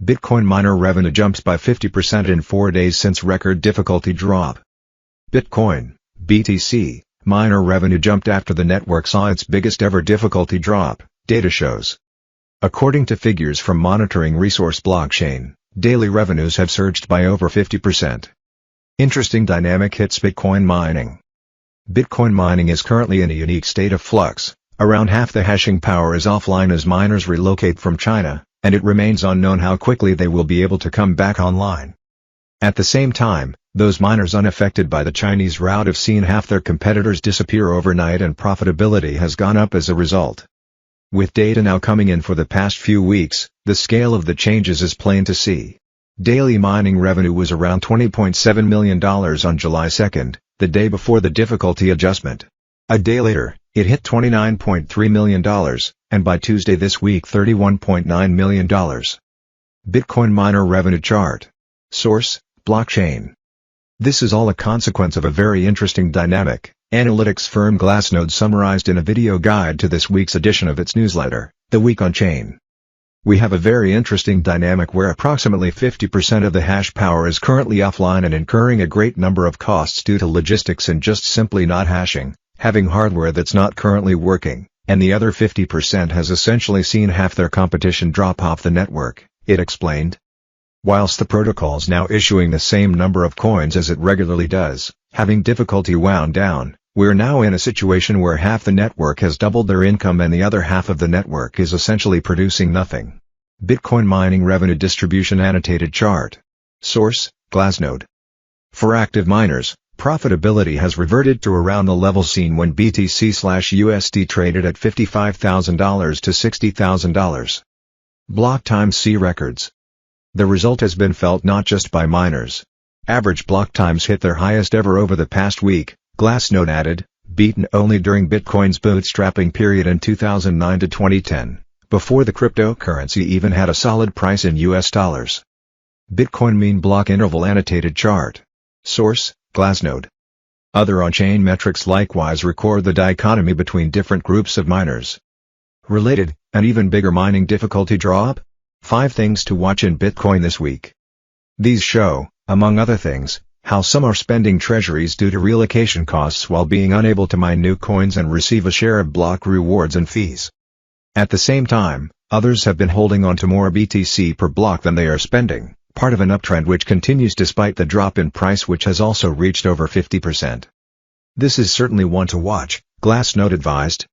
Bitcoin miner revenue jumps by 50% in 4 days since record difficulty drop. Bitcoin, BTC, miner revenue jumped after the network saw its biggest ever difficulty drop, data shows. According to figures from monitoring resource blockchain, daily revenues have surged by over 50%. Interesting dynamic hits Bitcoin mining. Bitcoin mining is currently in a unique state of flux. Around half the hashing power is offline as miners relocate from China, and it remains unknown how quickly they will be able to come back online. At the same time, those miners unaffected by the Chinese rout have seen half their competitors disappear overnight and profitability has gone up as a result. With data now coming in for the past few weeks, the scale of the changes is plain to see. Daily mining revenue was around $20.7 million on July 2nd, the day before the difficulty adjustment. A day later, it hit $29.3 million, and by Tuesday this week $31.9 million. Bitcoin miner revenue chart. Source, blockchain. This is all a consequence of a very interesting dynamic, analytics firm Glassnode summarized in a video guide to this week's edition of its newsletter, The Week on Chain. We have a very interesting dynamic where approximately 50% of the hash power is currently offline and incurring a great number of costs due to logistics and just simply not hashing, having hardware that's not currently working, and the other 50% has essentially seen half their competition drop off the network, it explained. Whilst the protocol's now issuing the same number of coins as it regularly does, having difficulty wound down, we're now in a situation where half the network has doubled their income and the other half of the network is essentially producing nothing. Bitcoin mining revenue distribution annotated chart. Source, Glassnode. For active miners, profitability has reverted to around the level seen when BTC/USD traded at $55,000 to $60,000. Block times see records. The result has been felt not just by miners. Average block times hit their highest ever over the past week, Glassnode added, beaten only during Bitcoin's bootstrapping period in 2009 to 2010, before the cryptocurrency even had a solid price in US dollars. Bitcoin mean block interval annotated chart. Source, Glassnode. Other on-chain metrics likewise record the dichotomy between different groups of miners. Related, an even bigger mining difficulty drop? 5 things to watch in Bitcoin this week. These show, among other things, how some are spending treasuries due to relocation costs while being unable to mine new coins and receive a share of block rewards and fees. At the same time, others have been holding on to more BTC per block than they are spending, part of an uptrend which continues despite the drop in price which has also reached over 50%. This is certainly one to watch, Glassnode advised.